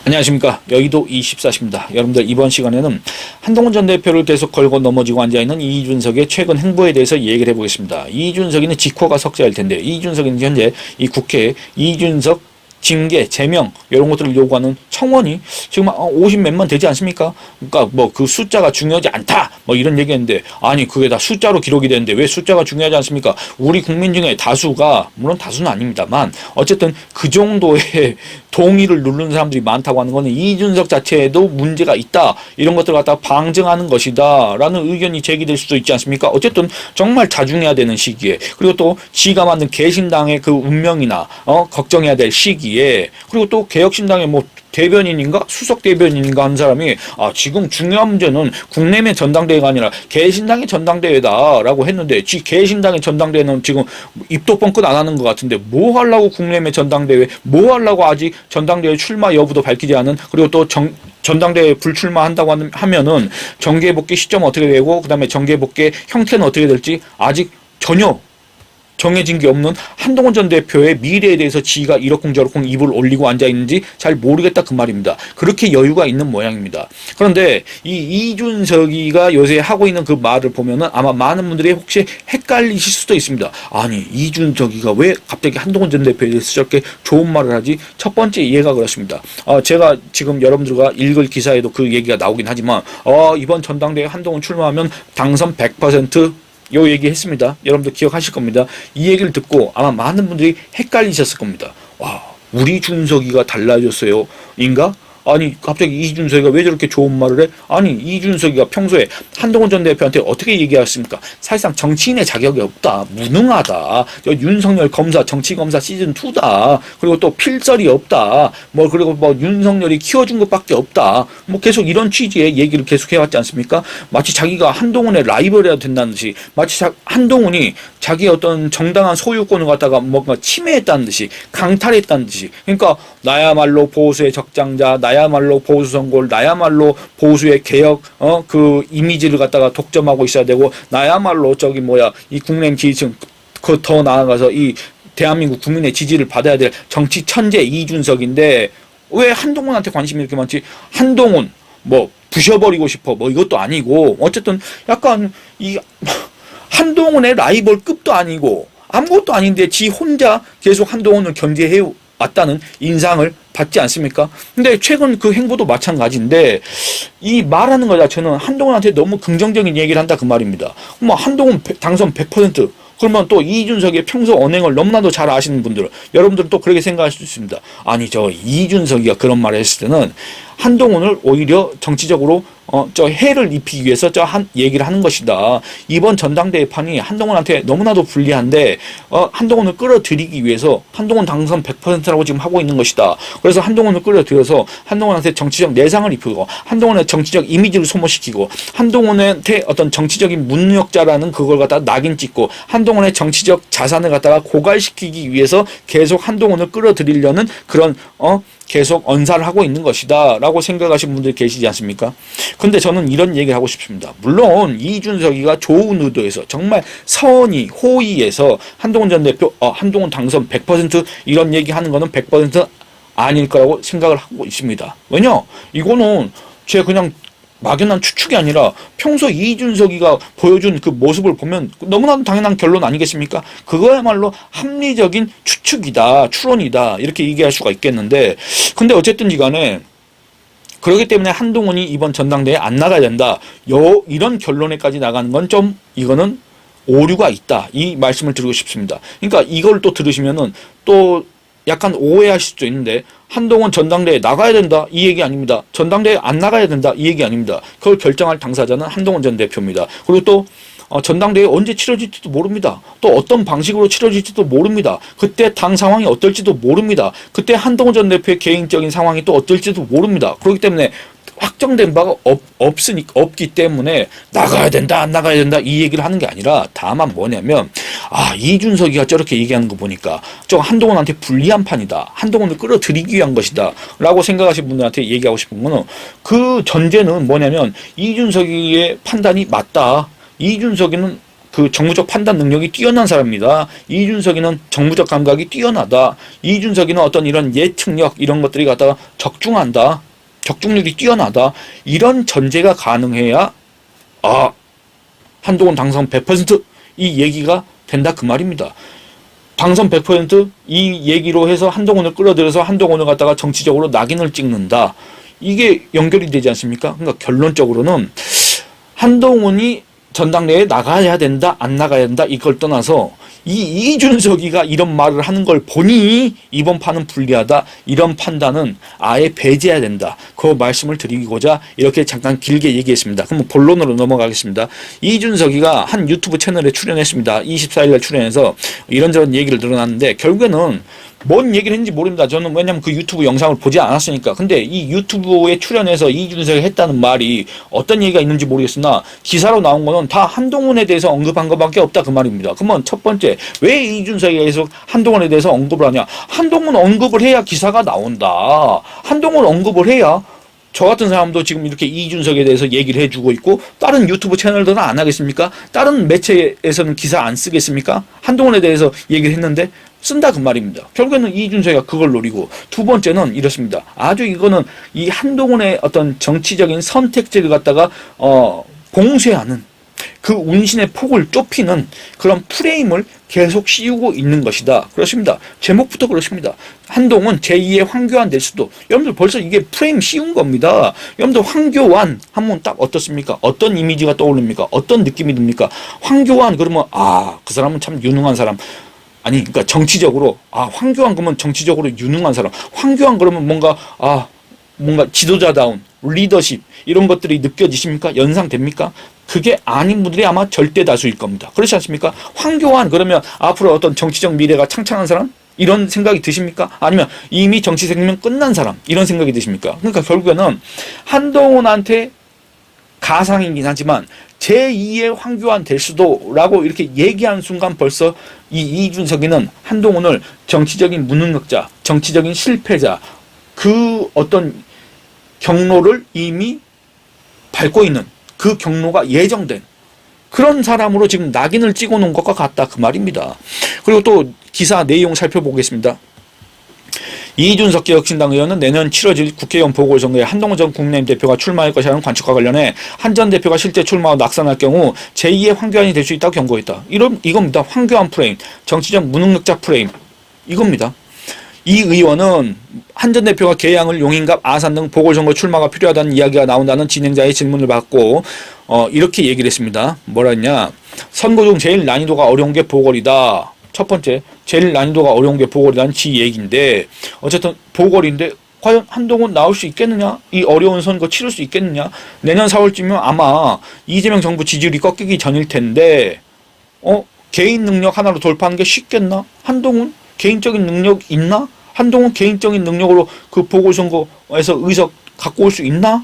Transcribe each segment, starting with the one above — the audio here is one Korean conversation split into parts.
안녕하십니까. 여의도 24시입니다. 여러분들 이번 시간에는 한동훈 전 대표를 계속 걸고 넘어지고 앉아있는 이준석의 최근 행보에 대해서 얘기를 해보겠습니다. 이준석이는 직호가 석자일 텐데 이준석이는 현재 이 국회에 이준석 징계, 제명 이런 것들을 요구하는 청원이 지금 50 몇만 되지 않습니까? 그러니까 뭐 그 숫자가 중요하지 않다 뭐 이런 얘기했는데, 아니 그게 다 숫자로 기록이 되는데 왜 숫자가 중요하지 않습니까? 우리 국민 중에 다수가, 물론 다수는 아닙니다만 어쨌든 그 정도의 동의를 누르는 사람들이 많다고 하는 것은 이준석 자체에도 문제가 있다, 이런 것들을 갖다가 방증하는 것이다 라는 의견이 제기될 수도 있지 않습니까? 어쨌든 정말 자중해야 되는 시기에, 그리고 또 지가 만든 개신당의 그 운명이나 걱정해야 될 시기에, 그리고 또 개혁신당의 뭐 대변인인가 수석 대변인인가 하는 사람이 지금 중요한 문제는 국내의 전당대회가 아니라 개신당의 전당대회다라고 했는데, 개신당의 전당대회는 지금 입도 뻥끗 안 하는 것 같은데 뭐 하려고 국내의 전당대회, 뭐 하려고 아직 전당대회 출마 여부도 밝히지 않은, 그리고 또 전당대회 불출마한다고 하면은 정계복귀 시점 어떻게 되고 그다음에 정계복귀 형태는 어떻게 될지 아직 전혀 정해진 게 없는 한동훈 전 대표의 미래에 대해서 지가 이러쿵저러쿵 입을 올리고 앉아있는지 잘 모르겠다 그 말입니다. 그렇게 여유가 있는 모양입니다. 그런데 이 이준석이가 요새 하고 있는 그 말을 보면은 아마 많은 분들이 혹시 헷갈리실 수도 있습니다. 아니 이준석이가 왜 갑자기 한동훈 전 대표에 대해서 저렇게 좋은 말을 하지? 첫 번째 이해가 그렇습니다. 제가 지금 여러분들과 읽을 기사에도 그 얘기가 나오긴 하지만 이번 전당대회 한동훈 출마하면 당선 100% 요 얘기 했습니다. 여러분들 기억하실 겁니다. 이 얘기를 듣고 아마 많은 분들이 헷갈리셨을 겁니다. 와, 우리 준석이가 달라졌어요 인가? 아니 갑자기 이준석이가 왜 저렇게 좋은 말을 해? 아니 이준석이가 평소에 한동훈 전 대표한테 어떻게 얘기했습니까? 사실상 정치인의 자격이 없다, 무능하다, 윤석열 검사 정치검사 시즌2다, 그리고 또 필설이 없다, 뭐 그리고 뭐 윤석열이 키워준 것밖에 없다, 뭐 계속 이런 취지의 얘기를 계속 해왔지 않습니까? 마치 자기가 한동훈의 라이벌이어야 된다는 듯이, 마치 한동훈이 자기의 어떤 정당한 소유권을 갖다가 뭔가 침해했다는 듯이, 강탈했다는 듯이, 그러니까 나야말로 보수의 적장자, 나야말로 보수 선골, 나야말로 보수의 개혁 그 이미지를 갖다가 독점하고 있어야 되고, 나야말로 이 국민의힘 지지층 그 더 나아가서 이 대한민국 국민의 지지를 받아야 될 정치 천재 이준석인데 왜 한동훈한테 관심이 이렇게 많지? 한동훈 뭐 부셔버리고 싶어 뭐 이것도 아니고, 어쨌든 약간 이 한동훈의 라이벌급도 아니고 아무것도 아닌데 지 혼자 계속 한동훈을 견제해 왔다는 인상을 받지 않습니까? 근데 최근 그 행보도 마찬가지인데, 이 말하는 거 자체는 한동훈한테 너무 긍정적인 얘기를 한다 그 말입니다. 뭐 한동훈 당선 100%, 그러면 또 이준석의 평소 언행을 너무나도 잘 아시는 분들, 여러분들은 또 그렇게 생각할 수 있습니다. 아니 이준석이가 그런 말을 했을 때는 한동훈을 오히려 정치적으로 해를 입히기 위해서 얘기를 하는 것이다. 이번 전당대회 판이 한동훈한테 너무나도 불리한데 한동훈을 끌어들이기 위해서 한동훈 당선 100%라고 지금 하고 있는 것이다. 그래서 한동훈을 끌어들여서 한동훈한테 정치적 내상을 입히고 한동훈의 정치적 이미지를 소모시키고 한동훈한테 어떤 정치적인 무능력자라는 그걸 갖다가 낙인 찍고 한동훈의 정치적 자산을 갖다가 고갈시키기 위해서 계속 한동훈을 끌어들이려는 그런 계속 언사를 하고 있는 것이다 라고 생각하시는 분들이 계시지 않습니까? 근데 저는 이런 얘기를 하고 싶습니다. 물론 이준석이가 좋은 의도에서 정말 선의 호의에서 한동훈 전 대표 한동훈 당선 100% 이런 얘기하는 거는 100% 아닐 거라고 생각을 하고 있습니다. 왜냐? 이거는 제가 그냥 막연한 추측이 아니라 평소 이준석이가 보여준 그 모습을 보면 너무나도 당연한 결론 아니겠습니까? 그거야말로 합리적인 추측이다, 추론이다 이렇게 얘기할 수가 있겠는데, 근데 어쨌든 간에 그렇기 때문에 한동훈이 이번 전당대회에 안 나가야 된다, 이런 결론에까지 나가는 건 좀 이거는 오류가 있다, 이 말씀을 드리고 싶습니다. 그러니까 이걸 또 들으시면은 또 약간 오해하실 수도 있는데, 한동훈 전당대회에 나가야 된다 이 얘기 아닙니다. 전당대회에 안 나가야 된다 이 얘기 아닙니다. 그걸 결정할 당사자는 한동훈 전 대표입니다. 그리고 또 전당대회 언제 치러질지도 모릅니다. 또 어떤 방식으로 치러질지도 모릅니다. 그때 당 상황이 어떨지도 모릅니다. 그때 한동훈 전 대표의 개인적인 상황이 또 어떨지도 모릅니다. 그렇기 때문에 확정된 바가 없기 때문에 나가야 된다 안 나가야 된다 이 얘기를 하는 게 아니라, 다만 뭐냐면 이준석이가 저렇게 얘기하는 거 보니까 한동훈한테 불리한 판이다, 한동훈을 끌어들이기 위한 것이다 라고 생각하시는 분들한테 얘기하고 싶은 거는, 그 전제는 뭐냐면 이준석이의 판단이 맞다, 이준석이는 그 정무적 판단 능력이 뛰어난 사람입니다. 이준석이는 정무적 감각이 뛰어나다. 이준석이는 어떤 이런 예측력 이런 것들이 갖다가 적중한다. 적중률이 뛰어나다. 이런 전제가 가능해야 한동훈 당선 100%이 얘기가 된다 그 말입니다. 당선 100%이 얘기로 해서 한동훈을 끌어들여서 한동훈을 갖다가 정치적으로 낙인을 찍는다. 이게 연결이 되지 않습니까? 그러니까 결론적으로는 한동훈이 전당대회에 나가야 된다, 안 나가야 된다 이걸 떠나서 이준석이가 이런 말을 하는 걸 보니 이번 판은 불리하다. 이런 판단은 아예 배제해야 된다. 그 말씀을 드리고자 이렇게 잠깐 길게 얘기했습니다. 그럼 본론으로 넘어가겠습니다. 이준석이가 한 유튜브 채널에 출연했습니다. 24일날 출연해서 이런저런 얘기를 늘어났는데 결국에는 뭔 얘기를 했는지 모릅니다. 저는 왜냐면 그 유튜브 영상을 보지 않았으니까. 근데 이 유튜브에 출연해서 이준석이 했다는 말이 어떤 얘기가 있는지 모르겠으나 기사로 나온 거는 다 한동훈에 대해서 언급한 것밖에 없다 그 말입니다. 그러면 첫 번째 왜 이준석이 계속 한동훈에 대해서 언급을 하냐. 한동훈 언급을 해야 기사가 나온다. 한동훈 언급을 해야 저 같은 사람도 지금 이렇게 이준석에 대해서 얘기를 해주고 있고 다른 유튜브 채널들은 안 하겠습니까? 다른 매체에서는 기사 안 쓰겠습니까? 한동훈에 대해서 얘기를 했는데 쓴다 그 말입니다. 결국에는 이준석이가 그걸 노리고 두 번째는 이렇습니다. 아주 이거는 이 한동훈의 어떤 정치적인 선택지를 갖다가 공세하는 그 운신의 폭을 좁히는 그런 프레임을 계속 씌우고 있는 것이다. 그렇습니다. 제목부터 그렇습니다. 한동훈 제2의 황교안 될 수도. 여러분들 벌써 이게 프레임 씌운 겁니다. 여러분들 황교안 하면 딱 어떻습니까? 어떤 이미지가 떠오릅니까? 어떤 느낌이 듭니까? 황교안 그러면 그 사람은 참 유능한 사람. 아니 그러니까 정치적으로 황교안 그러면 정치적으로 유능한 사람. 황교안 그러면 뭔가 지도자다운 리더십 이런 것들이 느껴지십니까? 연상됩니까? 그게 아닌 분들이 아마 절대 다수일 겁니다. 그렇지 않습니까? 황교안 그러면 앞으로 어떤 정치적 미래가 창창한 사람? 이런 생각이 드십니까? 아니면 이미 정치 생명 끝난 사람? 이런 생각이 드십니까? 그러니까 결국에는 한동훈한테 가상이긴 하지만 제2의 황교안 될 수도 라고 이렇게 얘기하는 순간 벌써 이준석이는 한동훈을 정치적인 무능력자, 정치적인 실패자 그 어떤 경로를 이미 밟고 있는 그 경로가 예정된 그런 사람으로 지금 낙인을 찍어 놓은 것과 같다 그 말입니다. 그리고 또 기사 내용 살펴보겠습니다. 이준석 개혁신당 의원은 내년 7월 국회의원 보궐선거에 한동훈 전 국민의힘 대표가 출마할 것이라는 관측과 관련해 한 전 대표가 실제 출마하고 낙선할 경우 제2의 황교안이 될 수 있다고 경고했다. 이겁니다. 황교안 프레임, 정치적 무능력자 프레임 이겁니다. 이 의원은 한 전 대표가 계양을 용인갑 아산 등 보궐선거 출마가 필요하다는 이야기가 나온다는 진행자의 질문을 받고 이렇게 얘기를 했습니다. 뭐라 했냐. 선거 중 제일 난이도가 어려운 게 보궐이다. 첫 번째 제일 난이도가 어려운 게 보궐이라는 지 얘기인데 어쨌든 보궐인데 과연 한동훈 나올 수 있겠느냐? 이 어려운 선거 치를 수 있겠느냐? 내년 4월쯤이면 아마 이재명 정부 지지율이 꺾이기 전일 텐데 개인 능력 하나로 돌파하는 게 쉽겠나? 한동훈 개인적인 능력 있나? 한동훈 개인적인 능력으로 그 보궐선거에서 의석 갖고 올 수 있나?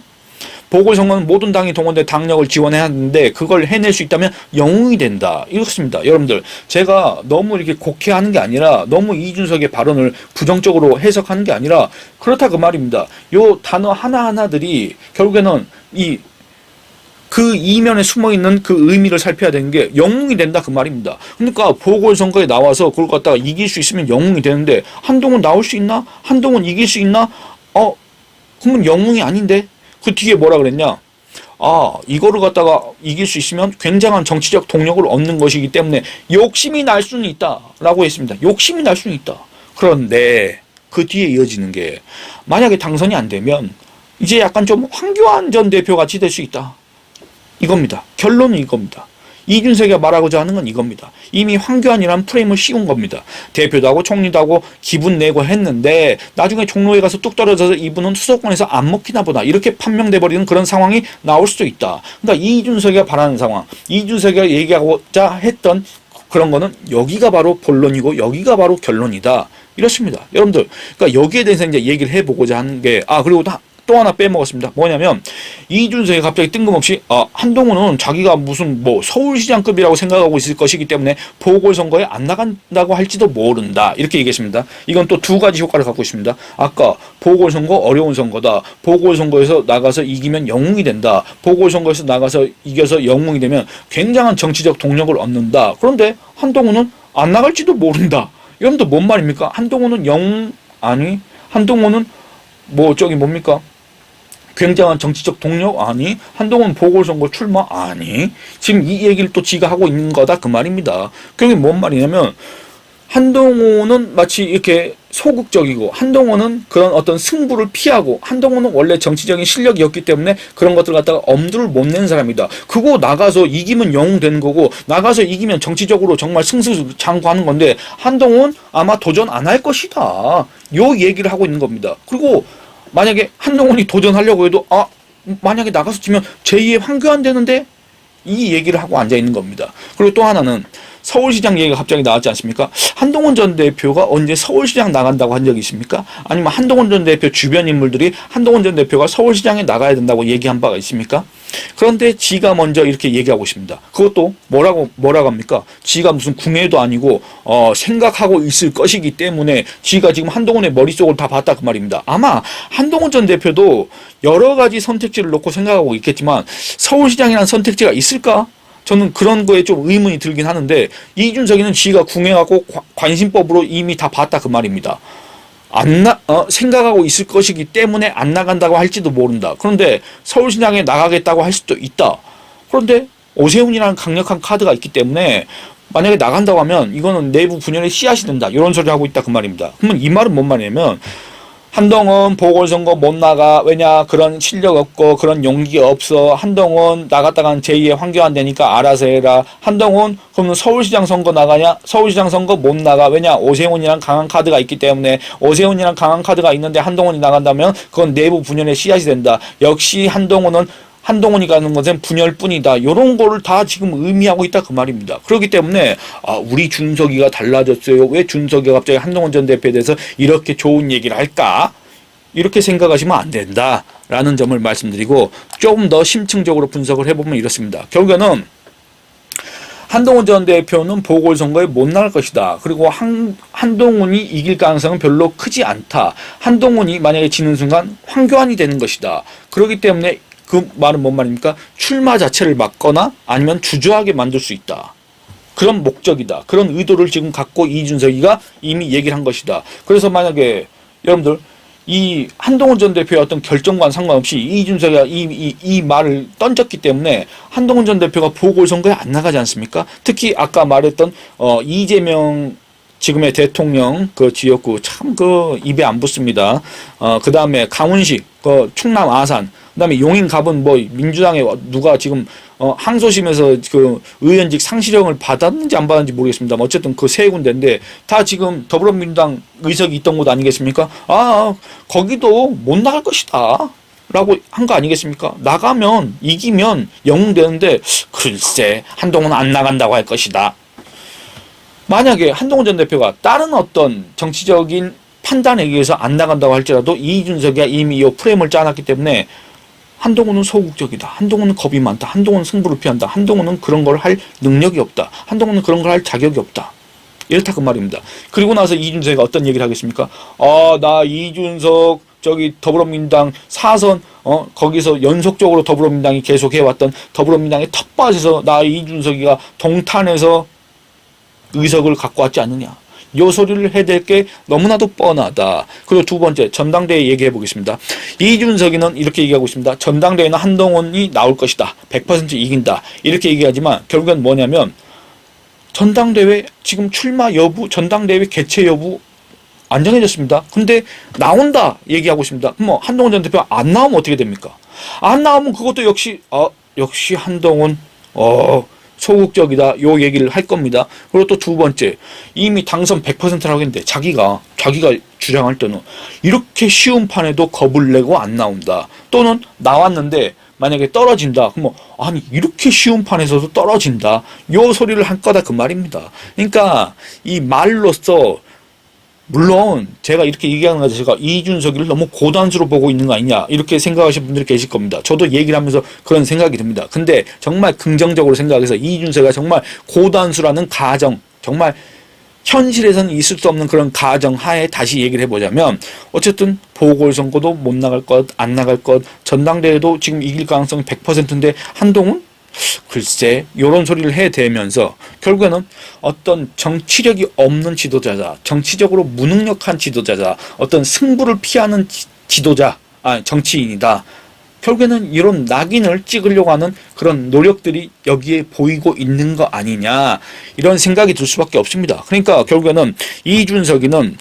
보궐선거는 모든 당이 동원돼 당력을 지원해야 하는데 그걸 해낼 수 있다면 영웅이 된다. 이렇습니다. 여러분들 제가 너무 이렇게 곡해하는 게 아니라 너무 이준석의 발언을 부정적으로 해석하는 게 아니라 그렇다 그 말입니다. 요 단어 하나하나들이 결국에는 그 이면에 숨어있는 그 의미를 살펴야 되는 게 영웅이 된다 그 말입니다. 그러니까 보궐선거에 나와서 그걸 갖다가 이길 수 있으면 영웅이 되는데 한동훈 나올 수 있나? 한동훈 이길 수 있나? 그러면 영웅이 아닌데? 그 뒤에 뭐라 그랬냐? 이거를 갖다가 이길 수 있으면 굉장한 정치적 동력을 얻는 것이기 때문에 욕심이 날 수는 있다 라고 했습니다. 욕심이 날 수는 있다. 그런데 그 뒤에 이어지는 게 만약에 당선이 안 되면 이제 약간 좀 황교안 전 대표 같이 될 수 있다. 이겁니다. 결론은 이겁니다. 이준석이가 말하고자 하는 건 이겁니다. 이미 황교안이라는 프레임을 씌운 겁니다. 대표도 하고 총리도 하고 기분 내고 했는데 나중에 종로에 가서 뚝 떨어져서 이분은 수도권에서 안 먹히나 보다 이렇게 판명돼 버리는 그런 상황이 나올 수도 있다. 그러니까 이준석이가 바라는 상황, 이준석이가 얘기하고자 했던 그런 거는 여기가 바로 본론이고 여기가 바로 결론이다. 이렇습니다. 여러분들, 그러니까 여기에 대해서 이제 얘기를 해보고자 하는 게 그리고 또 하나 빼먹었습니다. 뭐냐면 이준석이 갑자기 뜬금없이 한동훈은 자기가 무슨 뭐 서울시장급이라고 생각하고 있을 것이기 때문에 보궐선거에 안 나간다고 할지도 모른다. 이렇게 얘기했습니다. 이건 또 두 가지 효과를 갖고 있습니다. 아까 보궐선거 어려운 선거다. 보궐선거에서 나가서 이기면 영웅이 된다. 보궐선거에서 나가서 이겨서 영웅이 되면 굉장한 정치적 동력을 얻는다. 그런데 한동훈은 안 나갈지도 모른다. 여러분들 뭔 말입니까? 한동훈은 영웅 아니? 한동훈은 뭐 저기 뭡니까? 굉장한 정치적 동력 아니? 한동훈 보궐선거 출마 아니? 지금 이 얘기를 또 지가 하고 있는 거다 그 말입니다. 그게 뭔 말이냐면 한동훈은 마치 이렇게 소극적이고 한동훈은 그런 어떤 승부를 피하고 한동훈은 원래 정치적인 실력이었기 때문에 그런 것들 갖다가 엄두를 못 낸 사람이다. 그거 나가서 이기면 영웅 되는 거고 나가서 이기면 정치적으로 정말 승승장구하는 건데 한동훈 아마 도전 안 할 것이다. 요 얘기를 하고 있는 겁니다. 그리고 만약에 한동훈이 도전하려고 해도 만약에 나가서 지면 제2의 황교안 되는데 이 얘기를 하고 앉아 있는 겁니다. 그리고 또 하나는 서울시장 얘기가 갑자기 나왔지 않습니까? 한동훈 전 대표가 언제 서울시장 나간다고 한 적이 있습니까? 아니면 한동훈 전 대표 주변 인물들이 한동훈 전 대표가 서울시장에 나가야 된다고 얘기한 바가 있습니까? 그런데 지가 먼저 이렇게 얘기하고 있습니다. 그것도 뭐라고 합니까? 지가 무슨 궁예도 아니고 생각하고 있을 것이기 때문에 지가 지금 한동훈의 머릿속을 다 봤다 그 말입니다. 아마 한동훈 전 대표도 여러 가지 선택지를 놓고 생각하고 있겠지만 서울시장이라는 선택지가 있을까? 저는 그런 거에 좀 의문이 들긴 하는데 이준석이는 지가 궁예하고 관심법으로 이미 다 봤다 그 말입니다. 생각하고 있을 것이기 때문에 안 나간다고 할지도 모른다. 그런데 서울시장에 나가겠다고 할 수도 있다. 그런데 오세훈이라는 강력한 카드가 있기 때문에 만약에 나간다고 하면 이거는 내부 분열의 씨앗이 된다. 이런 소리 하고 있다 그 말입니다. 그러면 이 말은 뭔 말이냐면 한동훈 보궐선거 못 나가. 왜냐? 그런 실력 없고 그런 용기 없어. 한동훈 나갔다간 제2의 황교안 되니까 알아서 해라. 한동훈 그러면 서울시장 선거 나가냐? 서울시장 선거 못 나가. 왜냐? 오세훈이랑 강한 카드가 있기 때문에. 오세훈이랑 강한 카드가 있는데 한동훈이 나간다면 그건 내부 분열의 씨앗이 된다. 역시 한동훈이 가는 것은 분열뿐이다. 이런 거를 다 지금 의미하고 있다 그 말입니다. 그렇기 때문에 우리 준석이가 달라졌어요. 왜 준석이가 갑자기 한동훈 전 대표에 대해서 이렇게 좋은 얘기를 할까? 이렇게 생각하시면 안 된다라는 점을 말씀드리고 조금 더 심층적으로 분석을 해보면 이렇습니다. 결국에는 한동훈 전 대표는 보궐선거에 못 나갈 것이다. 그리고 한동훈이 이길 가능성은 별로 크지 않다. 한동훈이 만약에 지는 순간 황교안이 되는 것이다. 그렇기 때문에 그 말은 뭔 말입니까? 출마 자체를 막거나 아니면 주저하게 만들 수 있다. 그런 목적이다. 그런 의도를 지금 갖고 이준석이가 이미 얘기를 한 것이다. 그래서 만약에 여러분들 이 한동훈 전 대표의 어떤 결정과는 상관없이 이준석이가 이 말을 던졌기 때문에 한동훈 전 대표가 보궐선거에 안 나가지 않습니까? 특히 아까 말했던 이재명 지금의 대통령 그 지역구 참 그 입에 안 붙습니다. 그 다음에 강훈식 그 충남 아산 그다음에 용인 갑은 뭐 민주당에 누가 지금 항소심에서 그 의원직 상실형을 받았는지 안 받았는지 모르겠습니다. 어쨌든 그 세 군데인데 다 지금 더불어민주당 의석이 있던 곳 아니겠습니까? 거기도 못 나갈 것이다. 라고 한 거 아니겠습니까? 나가면 이기면 영웅 되는데 글쎄 한동훈은 안 나간다고 할 것이다. 만약에 한동훈 전 대표가 다른 어떤 정치적인 판단에 의해서 안 나간다고 할지라도 이준석이 이미 이 프레임을 짜놨기 때문에 한동훈은 소극적이다. 한동훈은 겁이 많다. 한동훈은 승부를 피한다. 한동훈은 그런 걸 할 능력이 없다. 한동훈은 그런 걸 할 자격이 없다. 이렇다 그 말입니다. 그리고 나서 이준석이 어떤 얘기를 하겠습니까? 나 이준석 저기 더불어민주당 사선 거기서 연속적으로 더불어민주당이 계속 해왔던 더불어민주당의 텃밭에서 나 이준석이가 동탄에서 의석을 갖고 왔지 않느냐. 요 소리를 해댈 게 너무나도 뻔하다. 그리고 두 번째 전당대회 얘기해 보겠습니다. 이준석이는 이렇게 얘기하고 있습니다. 전당대회는 한동훈이 나올 것이다. 100% 이긴다. 이렇게 얘기하지만 결국엔 뭐냐면 전당대회 지금 출마 여부, 전당대회 개최 여부 안 정해졌습니다. 근데 나온다 얘기하고 있습니다. 그럼 뭐 한동훈 전 대표가 안 나오면 어떻게 됩니까? 안 나오면 그것도 역시 한동훈 소극적이다. 요 얘기를 할 겁니다. 그리고 또 두 번째, 이미 당선 100%라고 했는데 자기가 주장할 때는 이렇게 쉬운 판에도 겁을 내고 안 나온다. 또는 나왔는데 만약에 떨어진다. 그럼 이렇게 쉬운 판에서도 떨어진다. 요 소리를 할 거다 그 말입니다. 그러니까 이 말로써 물론 제가 이렇게 얘기하는 것 자체가 이준석이를 너무 고단수로 보고 있는 거 아니냐 이렇게 생각하시는 분들이 계실 겁니다. 저도 얘기를 하면서 그런 생각이 듭니다. 근데 정말 긍정적으로 생각해서 이준석이가 정말 고단수라는 가정, 정말 현실에서는 있을 수 없는 그런 가정 하에 다시 얘기를 해보자면 어쨌든 보궐선거도 못 나갈 것, 안 나갈 것, 전당대회도 지금 이길 가능성이 100%인데 한동훈? 글쎄 이런 소리를 해대면서 결국에는 어떤 정치력이 없는 지도자다, 정치적으로 무능력한 지도자다, 어떤 승부를 피하는 지도자, 정치인이다. 결국에는 이런 낙인을 찍으려고 하는 그런 노력들이 여기에 보이고 있는 거 아니냐 이런 생각이 들 수밖에 없습니다. 그러니까 결국에는 이준석이는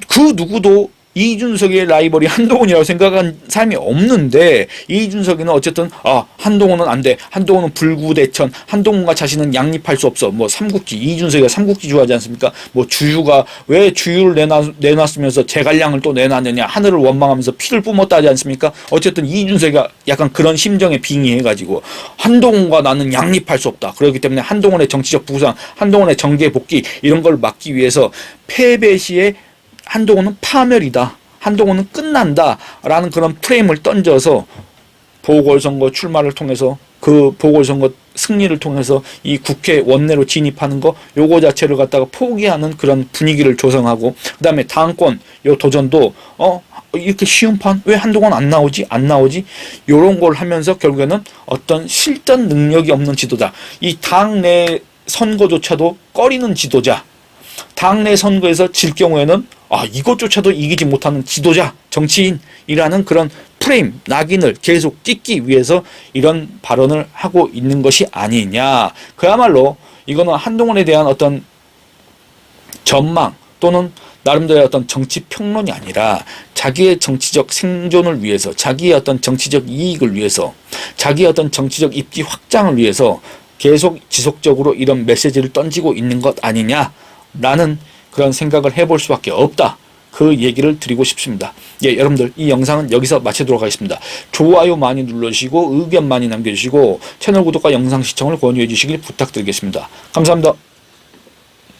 그 누구도 이준석의 라이벌이 한동훈이라고 생각한 사람이 없는데 이준석이는 어쨌든 한동훈은 안 돼. 한동훈은 불구대천. 한동훈과 자신은 양립할 수 없어. 뭐 삼국지 이준석이가 삼국지 좋아하지 않습니까? 뭐 주유가 왜 주유를 내놨으면서 제갈량을 또 내놨느냐. 하늘을 원망하면서 피를 뿜었다 하지 않습니까? 어쨌든 이준석이가 약간 그런 심정에 빙의해가지고 한동훈과 나는 양립할 수 없다. 그렇기 때문에 한동훈의 정치적 부상, 한동훈의 정계 복귀 이런 걸 막기 위해서 패배 시에 한동훈은 파멸이다. 한동훈은 끝난다. 라는 그런 프레임을 던져서 보궐선거 출마를 통해서 그 보궐선거 승리를 통해서 이 국회 원내로 진입하는 거 요거 자체를 갖다가 포기하는 그런 분위기를 조성하고 그 다음에 당권 요 도전도 이렇게 쉬운 판 왜 한동훈 안 나오지 요런 걸 하면서 결국에는 어떤 실전 능력이 없는 지도자, 이 당내 선거조차도 꺼리는 지도자, 당내 선거에서 질 경우에는 이것조차도 이기지 못하는 지도자, 정치인이라는 그런 프레임, 낙인을 계속 찍기 위해서 이런 발언을 하고 있는 것이 아니냐. 그야말로 이거는 한동훈에 대한 어떤 전망 또는 나름대로의 어떤 정치 평론이 아니라 자기의 정치적 생존을 위해서, 자기의 어떤 정치적 이익을 위해서, 자기의 어떤 정치적 입지 확장을 위해서 계속 지속적으로 이런 메시지를 던지고 있는 것 아니냐라는 그런 생각을 해볼 수밖에 없다. 그 얘기를 드리고 싶습니다. 여러분들 이 영상은 여기서 마치도록 하겠습니다. 좋아요 많이 눌러주시고 의견 많이 남겨주시고 채널 구독과 영상 시청을 권유해 주시길 부탁드리겠습니다. 감사합니다.